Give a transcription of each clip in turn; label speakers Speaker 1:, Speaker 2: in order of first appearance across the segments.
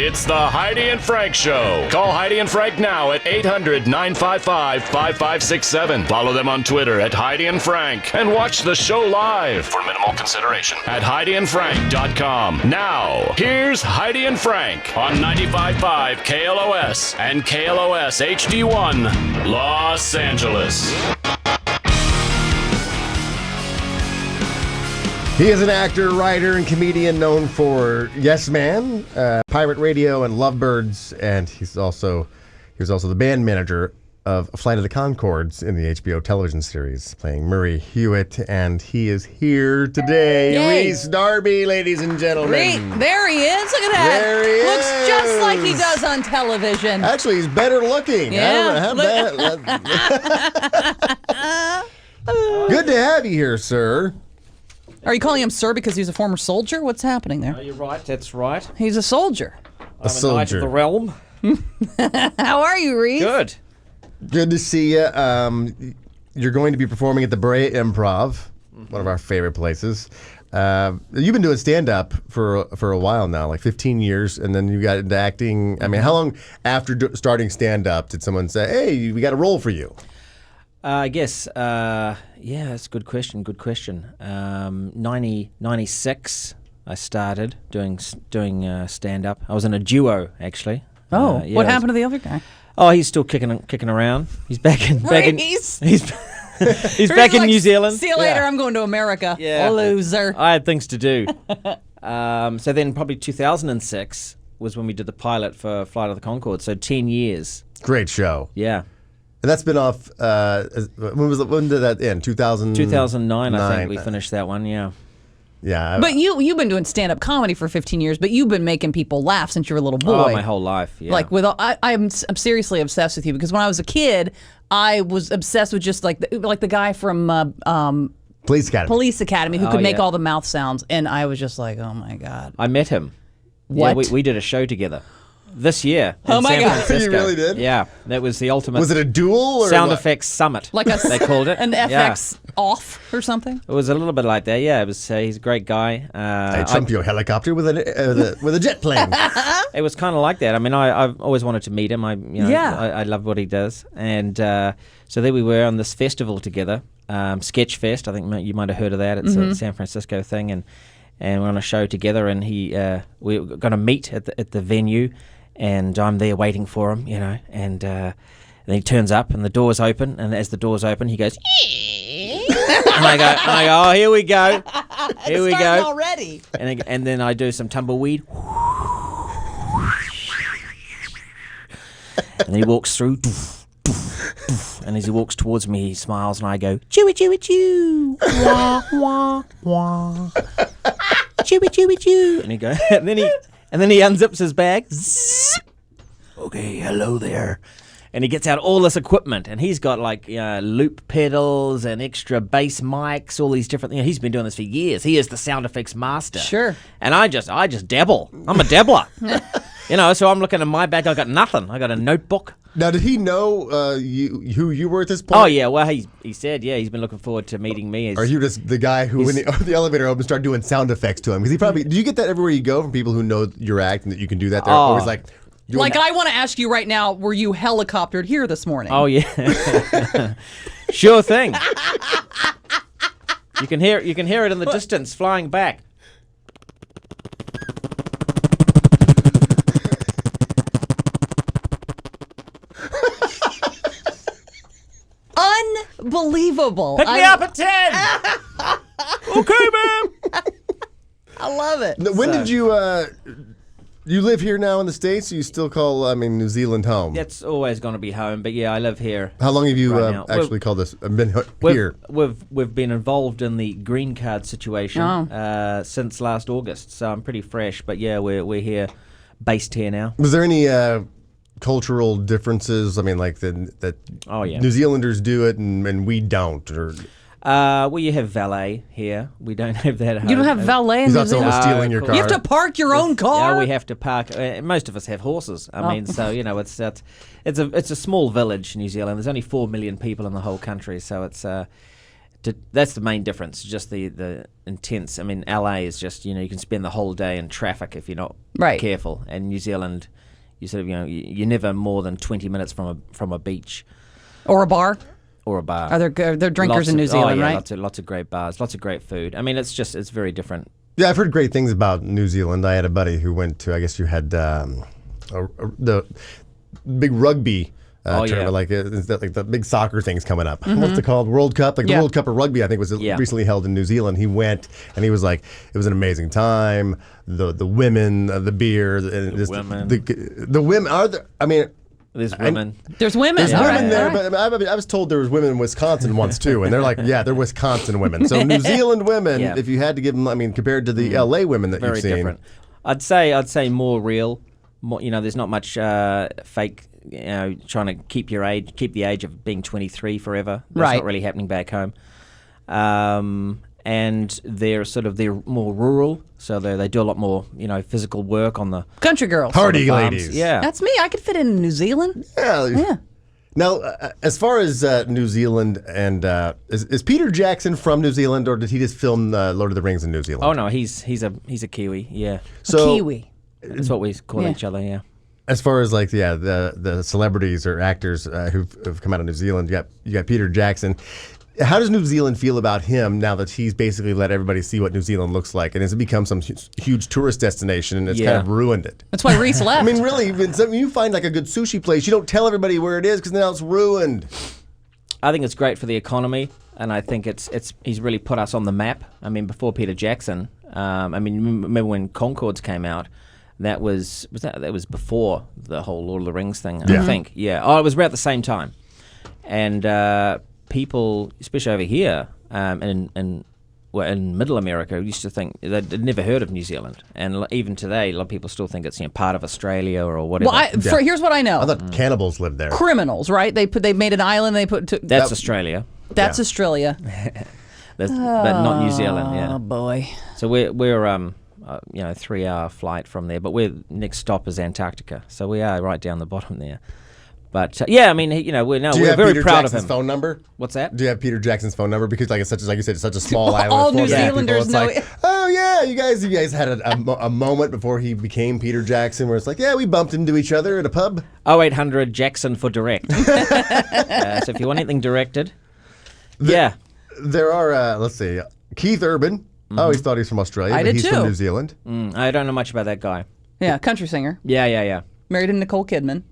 Speaker 1: It's the Heidi and Frank Show. Call Heidi and Frank now at 800-955-5567. Follow them on Twitter at Heidi and Frank. And watch the show live for minimal consideration at HeidiandFrank.com. Now, here's Heidi and Frank on 95.5 KLOS and KLOS HD1, Los Angeles.
Speaker 2: He is an actor, writer, and comedian known for Yes Man, Pirate Radio, and Lovebirds, and he was also the band manager of Flight of the Conchords in the HBO television series, playing Murray Hewitt, and he is here today.
Speaker 3: Yay.
Speaker 2: Rhys Darby, ladies and gentlemen.
Speaker 3: There he is. Look at that.
Speaker 2: There he
Speaker 3: Looks
Speaker 2: is.
Speaker 3: just like he does on television.
Speaker 2: Actually, he's better looking.
Speaker 3: Yeah.
Speaker 2: Good to have you here, sir.
Speaker 3: Are you calling him sir because he's a former soldier? What's happening there?
Speaker 4: You're right, that's right.
Speaker 3: He's a soldier.
Speaker 2: A
Speaker 4: I'm a knight of the realm.
Speaker 3: How are you, Rhys?
Speaker 4: Good.
Speaker 2: Good to see you. You're going to be performing at the Brea Improv, one of our favorite places. You've been doing stand-up for a while now, like 15 years, and then you got into acting. I mean, how long after starting stand-up did someone say, hey, we got a role for you?
Speaker 4: I guess, that's a good question. 96, I started doing stand-up. I was in a duo, actually.
Speaker 3: Oh, what happened to the other guy?
Speaker 4: Oh, he's still kicking around. He's back in.
Speaker 3: Rhys.
Speaker 4: He's back in New Zealand.
Speaker 3: See you later. I'm going to America.
Speaker 4: Yeah.
Speaker 3: Loser.
Speaker 4: I had things to do. So then, probably 2006 was when we did the pilot for Flight of the Conchords. So 10 years.
Speaker 2: Great show.
Speaker 4: Yeah.
Speaker 2: And that's been off, when did that end?
Speaker 4: 2009, I think we finished that one, yeah.
Speaker 2: Yeah.
Speaker 3: But you've been doing stand-up comedy for 15 years, but you've been making people laugh since you were a little boy.
Speaker 4: Oh, my whole life, yeah.
Speaker 3: Like I'm seriously obsessed with you because when I was a kid, I was obsessed with just like the guy from
Speaker 2: Police Academy
Speaker 3: who could make all the mouth sounds, and I was just like, oh my god.
Speaker 4: I met him.
Speaker 3: What?
Speaker 4: Yeah, we did a show together this year.
Speaker 3: Oh
Speaker 4: in
Speaker 3: my
Speaker 4: San
Speaker 3: God.
Speaker 4: Francisco.
Speaker 2: You really did?
Speaker 4: Yeah, that was the ultimate.
Speaker 2: Was it a duel or
Speaker 4: sound
Speaker 2: what?
Speaker 4: effects summit?
Speaker 3: Like
Speaker 4: they called it
Speaker 3: an FX off or something.
Speaker 4: It was a little bit like that. Yeah, it was. He's a great guy.
Speaker 2: A Trumpio helicopter with a jet plane.
Speaker 4: It was kind of like that. I mean, I've always wanted to meet him. I love what he does, and so there we were on this festival together, Sketch Fest. I think you might have heard of that. It's a San Francisco thing, and we're on a show together, and we're going to meet at the venue. And I'm there waiting for him, and then he turns up and the door's open, and as the door's open, he goes, and I go, oh, here we go, here we go,
Speaker 3: already.
Speaker 4: And then I do some tumbleweed, and he walks through, and as he walks towards me, he smiles, and I go, chewy, chewy, chew, wah, wah, wah, chewy, chewy, chew, and he goes, and then he unzips his bag. Zzz. Okay, hello there. And he gets out all this equipment, and he's got like loop pedals and extra bass mics, all these different things. He's been doing this for years. He is the sound effects master.
Speaker 3: Sure.
Speaker 4: And I just dabble. I'm a dabbler. So I'm looking at my bag. I got nothing. I got a notebook.
Speaker 2: Now, did he know who you were at this point?
Speaker 4: Oh yeah. Well, he said he's been looking forward to meeting me.
Speaker 2: Are you just the guy who, when the elevator opens, start doing sound effects to him? Because he probably. Do you get that everywhere you go from people who know your act and that you can do that? They're always like.
Speaker 3: I want to ask you right now, were you helicoptered here this morning?
Speaker 4: Oh yeah. Sure thing. You can hear it in the distance flying back.
Speaker 3: Unbelievable.
Speaker 4: Pick me up at 10. Okay, man.
Speaker 3: I love it.
Speaker 2: When did you you live here now in the States? Or you still call New Zealand home?
Speaker 4: That's always going to be home, but yeah, I live here.
Speaker 2: How long have you
Speaker 4: right
Speaker 2: actually called this? Been here?
Speaker 4: We've been involved in the green card situation since last August, so I'm pretty fresh. But yeah, we're here, based here now.
Speaker 2: Was there any cultural differences? I mean, like that New Zealanders do it and we don't, or.
Speaker 4: Well, you have valet here. We don't have that at home.
Speaker 3: You don't have valet in
Speaker 2: He's
Speaker 3: New
Speaker 2: not
Speaker 3: Zealand?
Speaker 2: someone stealing your car.
Speaker 3: You have to park your own car?
Speaker 4: Yeah, we have to park. Most of us have horses. I mean, so, it's a small village, New Zealand. There's only 4 million people in the whole country, so it's That's the main difference, just the intense. I mean, LA is just, you can spend the whole day in traffic if you're not careful. And New Zealand, you sort of, you're never more than 20 minutes from a beach.
Speaker 3: Or a bar.
Speaker 4: Or a bar.
Speaker 3: Are there drinkers in New Zealand, right?
Speaker 4: Lots of great bars, lots of great food. I mean, it's very different.
Speaker 2: Yeah, I've heard great things about New Zealand. I had a buddy who went to, I guess you had the big rugby tournament, like the big soccer things coming up. What's it called? World Cup? Like the World Cup of Rugby, I think, was recently held in New Zealand. He went, and he was like, it was an amazing time. The women, the beer, the women are there. I mean,
Speaker 4: there's women.
Speaker 3: There's women.
Speaker 2: There's women there, but I was told there was women in Wisconsin once too, and they're like, yeah, they're Wisconsin women. So New Zealand women, if you had to give them, I mean, compared to the LA women that you've seen,
Speaker 4: very different. I'd say more real. More, there's not much fake. Trying to keep the age of being 23 forever. That's not really happening back home. And they're more rural, so they do a lot more, physical work on the
Speaker 3: country girls,
Speaker 2: party ladies.
Speaker 4: Yeah,
Speaker 3: that's me. I could fit in New Zealand.
Speaker 2: Yeah. Now, as far as New Zealand, and is Peter Jackson from New Zealand, or did he just film Lord of the Rings in New Zealand?
Speaker 4: Oh no, he's a Kiwi. Yeah,
Speaker 3: so a Kiwi.
Speaker 4: That's what we call each other. Yeah.
Speaker 2: As far as the celebrities or actors who've come out of New Zealand, you got Peter Jackson. How does New Zealand feel about him now that he's basically let everybody see what New Zealand looks like, and it's become some huge tourist destination, and it's kind of ruined it?
Speaker 3: That's why Rhys left.
Speaker 2: I mean, really, when you find like a good sushi place, you don't tell everybody where it is because now it's ruined.
Speaker 4: I think it's great for the economy, and I think he's really put us on the map. I mean, before Peter Jackson, remember when Concords came out? That was before the whole Lord of the Rings thing, I think. Yeah. Oh, it was about the same time. And people, especially over here, in Middle America, used to think they'd never heard of New Zealand. And even today, a lot of people still think it's part of Australia or whatever.
Speaker 3: Well, here's what I know.
Speaker 2: I thought cannibals lived there.
Speaker 3: Criminals, right? They made an island.
Speaker 4: That's Australia.
Speaker 3: That's Australia.
Speaker 4: But not New Zealand. Yeah.
Speaker 3: Oh boy.
Speaker 4: So we're 3-hour flight from there, but next stop is Antarctica, so we are right down the bottom there. But I mean, we're very proud of him.
Speaker 2: Phone number?
Speaker 4: What's that?
Speaker 2: Do you have Peter Jackson's phone number? Because like you said, it's such a small island.
Speaker 3: All New Zealanders know.
Speaker 2: Oh yeah, you guys had a moment before he became Peter Jackson, where it's like, yeah, we bumped into each other at a pub.
Speaker 4: 0800 Jackson for direct. So if you want anything directed,
Speaker 2: there are. Let's see, Keith Urban. I always thought he's from Australia, but he's from New Zealand.
Speaker 4: I don't know much about that guy.
Speaker 3: Yeah, country singer.
Speaker 4: Yeah.
Speaker 3: Married to Nicole Kidman.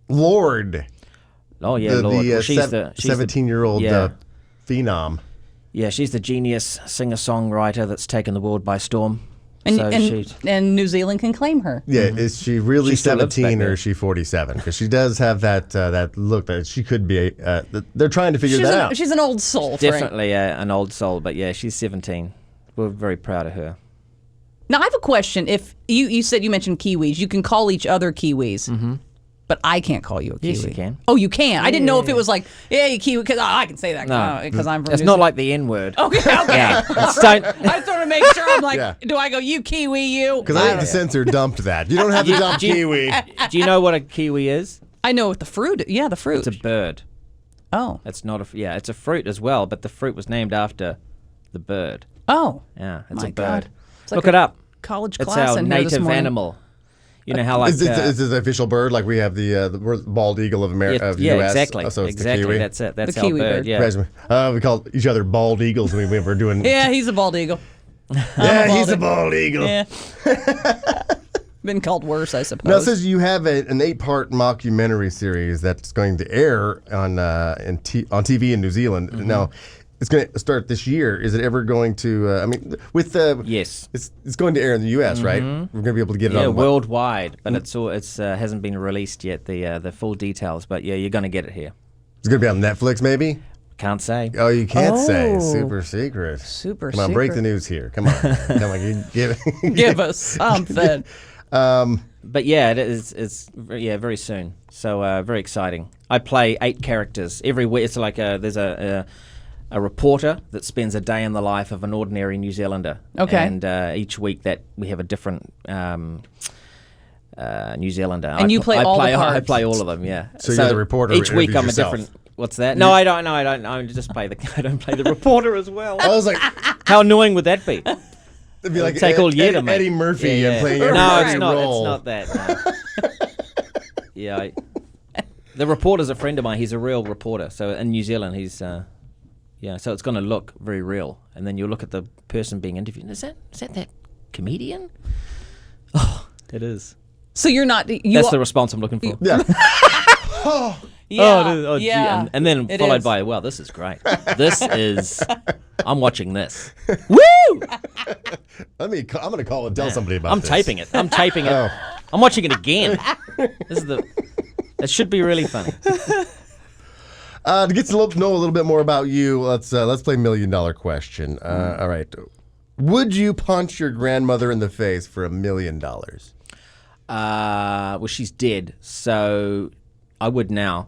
Speaker 2: Lorde.
Speaker 4: Oh yeah, Lorde.
Speaker 2: She's the 17-year-old phenom.
Speaker 4: Yeah, she's the genius singer-songwriter that's taken the world by storm.
Speaker 3: And New Zealand can claim her.
Speaker 2: Yeah, is she really 17 or is she 47? Because she does have that look that she could be. They're trying to figure that out.
Speaker 3: She's an old soul.
Speaker 4: Definitely an old soul, but yeah, she's 17. We're very proud of her.
Speaker 3: Now I have a question. If you said you mentioned Kiwis, you can call each other Kiwis. But I can't call you a Kiwi.
Speaker 4: Yes, you can.
Speaker 3: Oh, you can? Yeah. I didn't know if it was like, yeah, you Kiwi, because I can say that because I'm from
Speaker 4: It's
Speaker 3: New
Speaker 4: not
Speaker 3: Zealand.
Speaker 4: like the N-word.
Speaker 3: Okay.
Speaker 4: Yeah.
Speaker 3: I sort of make sure I'm like, do I go, you Kiwi, you?
Speaker 2: Because I think the censor dumped that. You don't have to dump Kiwi.
Speaker 4: Do you know what a Kiwi is?
Speaker 3: I know what the fruit. Yeah, the fruit.
Speaker 4: It's a bird.
Speaker 3: Oh.
Speaker 4: It's not it's a fruit as well, but the fruit was named after the bird.
Speaker 3: Oh.
Speaker 4: Yeah, it's a bird.
Speaker 3: God. It's
Speaker 4: Look it up.
Speaker 3: College
Speaker 4: it's
Speaker 3: class
Speaker 4: our
Speaker 3: in here this
Speaker 4: native
Speaker 3: morning.
Speaker 4: animal. You know how like
Speaker 2: is this the official bird? Like we have the bald eagle of America of
Speaker 4: yeah,
Speaker 2: U.S.
Speaker 4: exactly.
Speaker 2: So it's
Speaker 4: exactly.
Speaker 2: the Kiwi.
Speaker 4: That's it. That's
Speaker 3: the
Speaker 4: our
Speaker 3: Kiwi
Speaker 4: bird.
Speaker 3: bird.
Speaker 4: Yeah.
Speaker 2: We call each other bald eagles when we were doing.
Speaker 3: Yeah, he's a bald eagle.
Speaker 2: He's a bald eagle.
Speaker 3: Yeah. Been called worse, I suppose.
Speaker 2: Now it says you have an 8-part mockumentary series that's going to air on TV in New Zealand. Now, it's going to start this year. Is it ever going to?
Speaker 4: Yes,
Speaker 2: it's going to air in the U.S. Right? We're going to be able to get it on
Speaker 4: worldwide, but it's hasn't been released yet. The full details, but yeah, you're going to get it here.
Speaker 2: It's going to be on Netflix, maybe.
Speaker 4: Can't say.
Speaker 2: Oh, you can't say. Super secret.
Speaker 3: Super
Speaker 2: Come on,
Speaker 3: secret.
Speaker 2: break the news here. Come on,
Speaker 3: give us something.
Speaker 4: But yeah, it's very soon. So very exciting. I play 8 characters every week. It's like there's a reporter that spends a day in the life of an ordinary New Zealander.
Speaker 3: Okay.
Speaker 4: And each week that we have a different New Zealander.
Speaker 3: And you play all the parts.
Speaker 4: I play all of them. Yeah.
Speaker 2: So you're the reporter.
Speaker 4: Each week I'm
Speaker 2: yourself.
Speaker 4: a different. What's that? No, I don't. No, I don't. I just play the. I don't play the reporter as well.
Speaker 2: I was like,
Speaker 4: How annoying would that be?
Speaker 2: it'd be like
Speaker 4: take all year to make.
Speaker 2: Eddie Murphy and playing every
Speaker 4: No, it's not.
Speaker 2: role.
Speaker 4: It's not that. No. Yeah. The reporter's a friend of mine. He's a real reporter. So in New Zealand, he's so it's going to look very real. And then you'll look at the person being interviewed. Is that comedian? Oh, it is.
Speaker 3: So you're not.
Speaker 4: That's the response I'm looking for.
Speaker 2: Yeah.
Speaker 3: Yeah.
Speaker 4: Gee,
Speaker 3: yeah.
Speaker 4: and then
Speaker 3: It
Speaker 4: followed
Speaker 3: is.
Speaker 4: by, wow, this is great. This is. I'm watching this.
Speaker 3: Woo!
Speaker 2: I'm going to call and tell somebody about
Speaker 4: I'm
Speaker 2: this.
Speaker 4: taping it. I'm taping it.
Speaker 2: Oh.
Speaker 4: I'm watching it again. It should be really funny.
Speaker 2: To get to know a little bit more about you, let's play $1 Million Question. All right. Would you punch your grandmother in the face for $1 million?
Speaker 4: Well, she's dead, so I would now.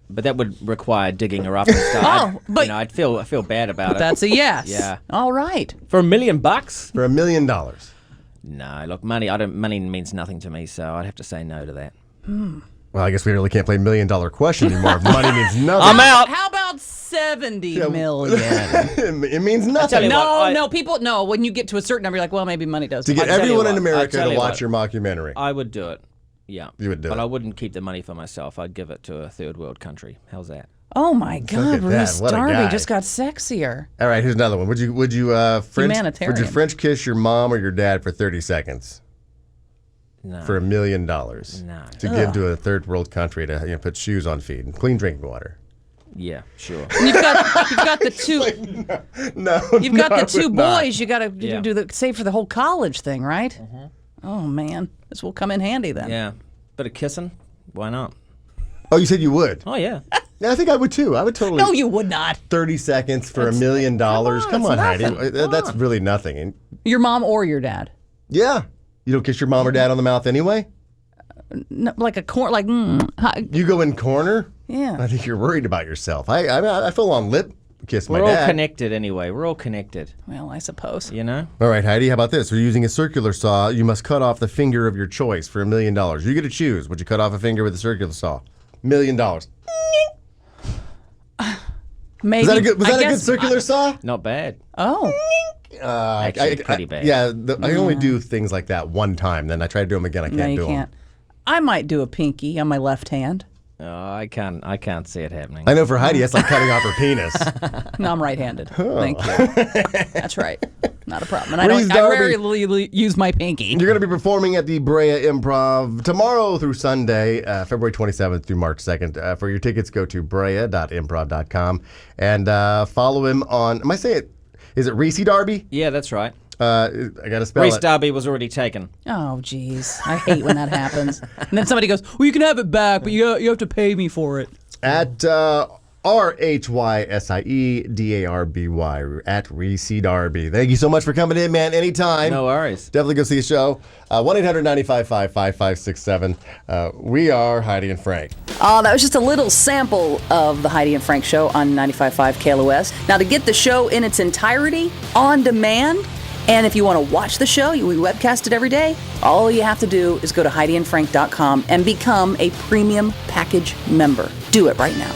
Speaker 4: But that would require digging her up and stuff.
Speaker 3: but
Speaker 4: I'd feel bad about it.
Speaker 3: That's a yes.
Speaker 4: Yeah.
Speaker 3: All right.
Speaker 4: For $1 million?
Speaker 2: For $1 million.
Speaker 4: No, look, money means nothing to me, so I'd have to say no to that.
Speaker 2: Well, I guess we really can't play $1 Million Question anymore. If money means nothing.
Speaker 4: I'm out.
Speaker 3: How about 70 million?
Speaker 2: It means nothing.
Speaker 4: tell you what,
Speaker 3: No, people. No, when you get to a certain number, you're like, well, maybe money does.
Speaker 2: To get
Speaker 4: tell you
Speaker 2: everyone in
Speaker 4: what,
Speaker 2: America
Speaker 4: I tell
Speaker 2: to
Speaker 4: you
Speaker 2: watch
Speaker 4: what.
Speaker 2: your mockumentary.
Speaker 4: I would do it. Yeah.
Speaker 2: You would do
Speaker 4: but
Speaker 2: it.
Speaker 4: I wouldn't keep the money for myself. I'd give it to a third world country. How's that?
Speaker 3: Oh my God,
Speaker 2: at that.
Speaker 3: Rhys
Speaker 2: What a guy.
Speaker 3: Darby just got sexier.
Speaker 2: All right, here's another one. Would you
Speaker 3: Humanitarian.
Speaker 2: French kiss your mom or your dad for 30 seconds?
Speaker 4: No.
Speaker 2: For $1 million.
Speaker 4: No.
Speaker 2: To give to a third world country to put shoes on feet and clean drinking water.
Speaker 4: Yeah, sure.
Speaker 3: And you've got the two.
Speaker 2: No.
Speaker 3: You've got
Speaker 2: no,
Speaker 3: the
Speaker 2: I
Speaker 3: two
Speaker 2: would not.
Speaker 3: boys. You got to
Speaker 4: Yeah.
Speaker 3: do the save for the whole college thing, right? Oh man, this will come in handy then.
Speaker 4: Yeah. Bit of kissing? Why not?
Speaker 2: Oh, you said you would?
Speaker 4: Oh, yeah.
Speaker 2: Yeah, I think I would too. I would totally.
Speaker 3: No, you would not.
Speaker 2: 30 seconds for $1 million. Come on, Heidi. That's really nothing. And
Speaker 3: Your mom or your dad?
Speaker 2: yeah. You don't kiss your mom or dad on the mouth anyway?
Speaker 3: No, like a corn, like hi.
Speaker 2: You go in corner? I
Speaker 3: Yeah.
Speaker 2: think you're worried about yourself. I feel on lip kiss my
Speaker 4: We're all
Speaker 2: dad.
Speaker 4: connected anyway. We're all connected,
Speaker 3: Well, I suppose.
Speaker 4: you know?
Speaker 2: All right, Heidi, how about this? We're using a circular saw. You must cut off the finger of your choice for $1 million. You get to choose. Would you cut off a finger with a circular saw? $1 million. Was
Speaker 3: Maybe.
Speaker 2: that a good
Speaker 3: I guess-
Speaker 2: circular saw?
Speaker 4: Not bad.
Speaker 3: Oh.
Speaker 4: Actually, pretty bad.
Speaker 2: I only do things like that one time. Then I try to do them again. I can't
Speaker 3: No, you
Speaker 2: do
Speaker 3: can't.
Speaker 2: them.
Speaker 3: I might do a pinky on my left hand.
Speaker 4: Oh, I can't see it happening.
Speaker 2: I know for Heidi, that's like cutting off her penis.
Speaker 3: No, I'm right-handed. Thank you. That's right. Not a problem. And
Speaker 2: Rhys
Speaker 3: I
Speaker 2: Darby.
Speaker 3: rarely use my pinky.
Speaker 2: You're going to be performing at the Brea Improv tomorrow through Sunday, February 27th through March 2nd. For your tickets, go to brea.improv.com and follow him on. Am I saying it? Is it Rhys Darby?
Speaker 4: Yeah, that's right.
Speaker 2: I got to spell
Speaker 4: Rhys
Speaker 2: it.
Speaker 4: Darby was already taken.
Speaker 3: Oh, jeez. I hate when that happens. And then somebody goes, well, you can have it back, but you have to pay me for it.
Speaker 2: At RHYSIEDARBY at Rhys Darby. Thank you so much for coming in, man. Anytime.
Speaker 4: No worries.
Speaker 2: Definitely go see a show. 1-800-955-5567. We are Heidi and Frank.
Speaker 3: Oh, that was just a little sample of the Heidi and Frank show on 95.5 KLOS. Now, to get the show in its entirety, on demand, and if you want to watch the show, we webcast it every day, all you have to do is go to HeidiandFrank.com and become a premium package member. Do it right now.